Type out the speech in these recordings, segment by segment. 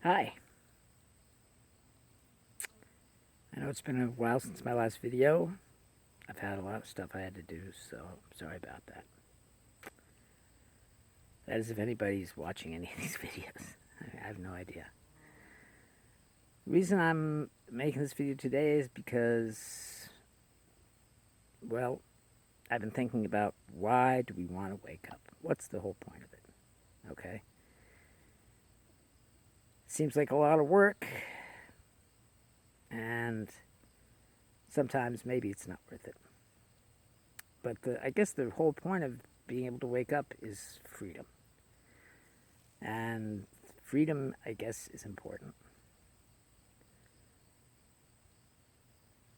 Hi. I know it's been a while since my last video. I've had a lot of stuff I had to do, so I'm sorry about that. That is if anybody's watching any of these videos. I have no idea. The reason I'm making this video today is because, well, I've been thinking about why do we want to wake up? What's the whole point of it? Okay? Seems like a lot of work, and sometimes maybe it's not worth it. But I guess the whole point of being able to wake up is freedom. And freedom, I guess, is important.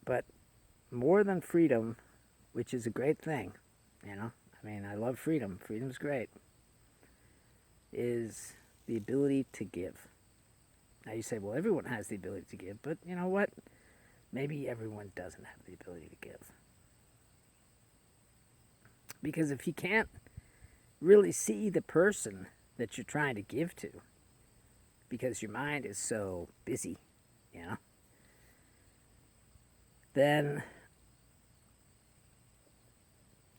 But more than freedom, which is a great thing, I love freedom. Freedom's great. Is the ability to give. Now you say, well, everyone has the ability to give, but you know what? Maybe everyone doesn't have the ability to give. Because if you can't really see the person that you're trying to give to, because your mind is so busy, then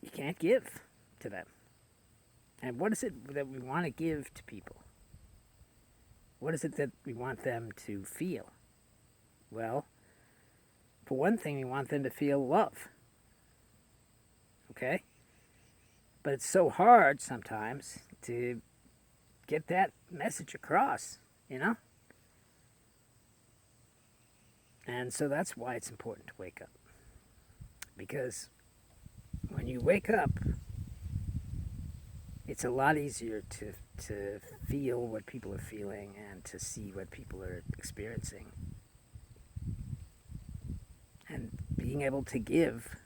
you can't give to them. And what is it that we want to give to people? What is it that we want them to feel? Well, for one thing, we want them to feel love. Okay? But it's so hard sometimes to get that message across, And so that's why it's important to wake up. Because when you wake up, it's a lot easier to feel what people are feeling and to see what people are experiencing. And being able to give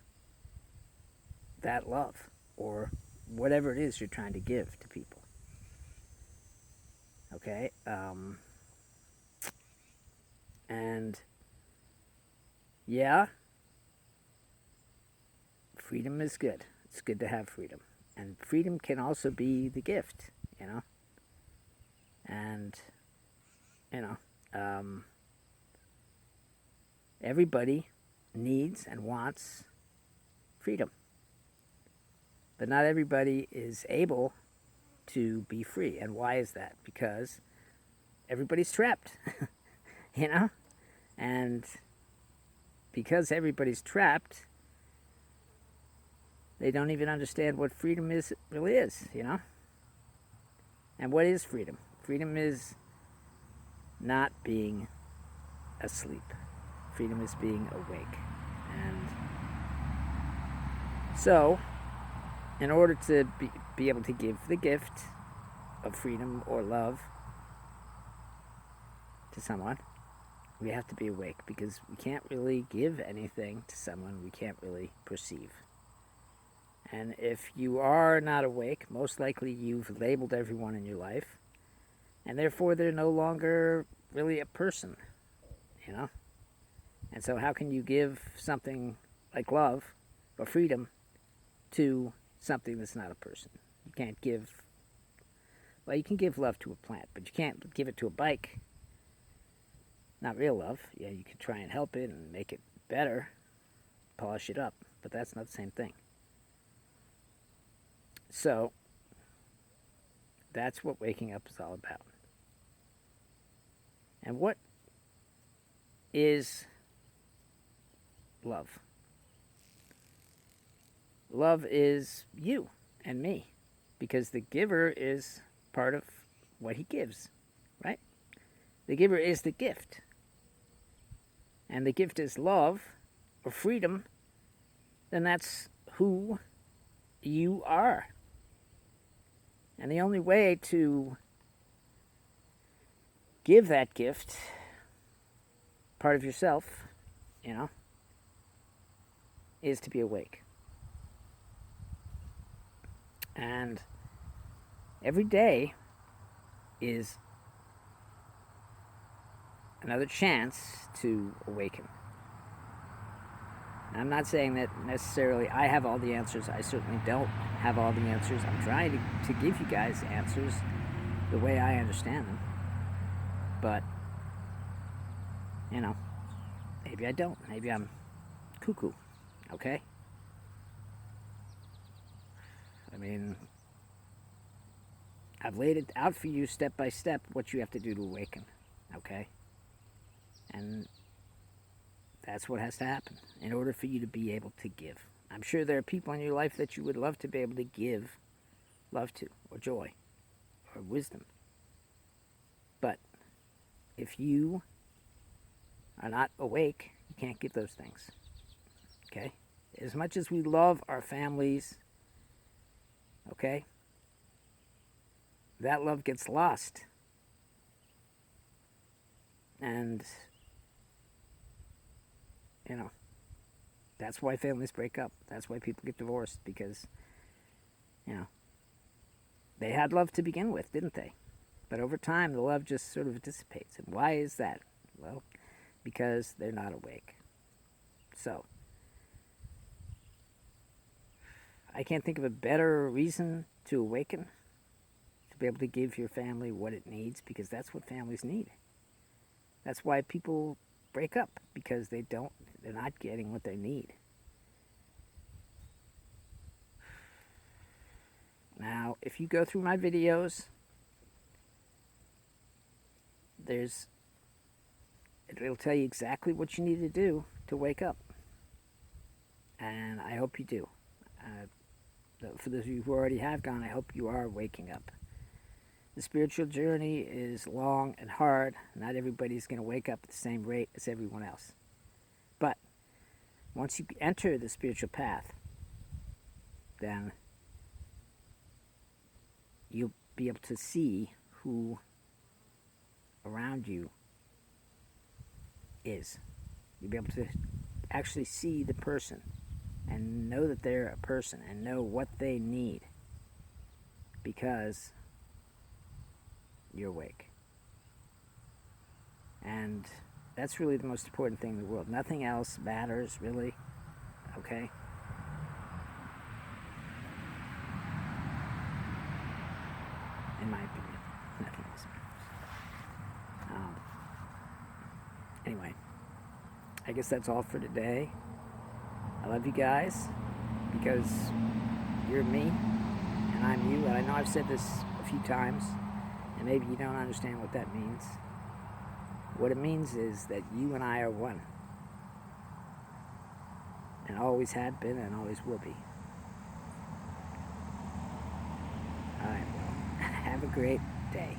that love or whatever it is you're trying to give to people. Okay? And yeah, freedom is good. It's good to have freedom. And freedom can also be the gift, And, everybody needs and wants freedom. But not everybody is able to be free. And why is that? Because everybody's trapped, And because everybody's trapped, they don't even understand what freedom really is, And what is freedom? Freedom is not being asleep. Freedom is being awake. And so, in order to be able to give the gift of freedom or love to someone, we have to be awake, because we can't really give anything to someone we can't really perceive. And if you are not awake, most likely you've labeled everyone in your life, and therefore they're no longer really a person, And so how can you give something like love or freedom to something that's not a person? You can't give, well, you can give love to a plant, but you can't give it to a bike. Not real love. Yeah, you can try and help it and make it better, polish it up, but that's not the same thing. So, that's what waking up is all about. And what is love? Love is you and me, because the giver is part of what he gives, right? The giver is the gift. And the gift is love or freedom, then that's who you are. And the only way to give that gift, part of yourself, is to be awake. And every day is another chance to awaken. And I'm not saying that necessarily I have all the answers. I certainly don't have all the answers. I'm trying to give you guys answers the way I understand them. But, you know, maybe I don't. Maybe I'm cuckoo, okay? I mean, I've laid it out for you step by step what you have to do to awaken, okay? And that's what has to happen in order for you to be able to give. I'm sure there are people in your life that you would love to be able to give love to, or joy, or wisdom. But if you are not awake, you can't give those things. Okay? As much as we love our families, okay, that love gets lost. And, you know, that's why families break up. That's why people get divorced, because, you know, they had love to begin with, didn't they? But over time, the love just sort of dissipates. And why is that? Well, because they're not awake. So, I can't think of a better reason to awaken, to be able to give your family what it needs, because that's what families need. That's why people break up, because they're not getting what they need. Now, if you go through my videos, it'll tell you exactly what you need to do to wake up. And I hope you do. For those of you who already have gone, I hope you are waking up. The spiritual journey is long and hard. Not everybody's going to wake up at the same rate as everyone else. But once you enter the spiritual path, then you'll be able to see who around you is. You'll be able to actually see the person and know that they're a person and know what they need, because you're awake. And that's really the most important thing in the world. Nothing else matters, really. Okay? In my opinion, nothing else matters. Anyway, I guess that's all for today. I love you guys, because you're me and I'm you. And I know I've said this a few times, and maybe you don't understand what that means. What it means is that you and I are one, and always have been and always will be. All right, well, have a great day.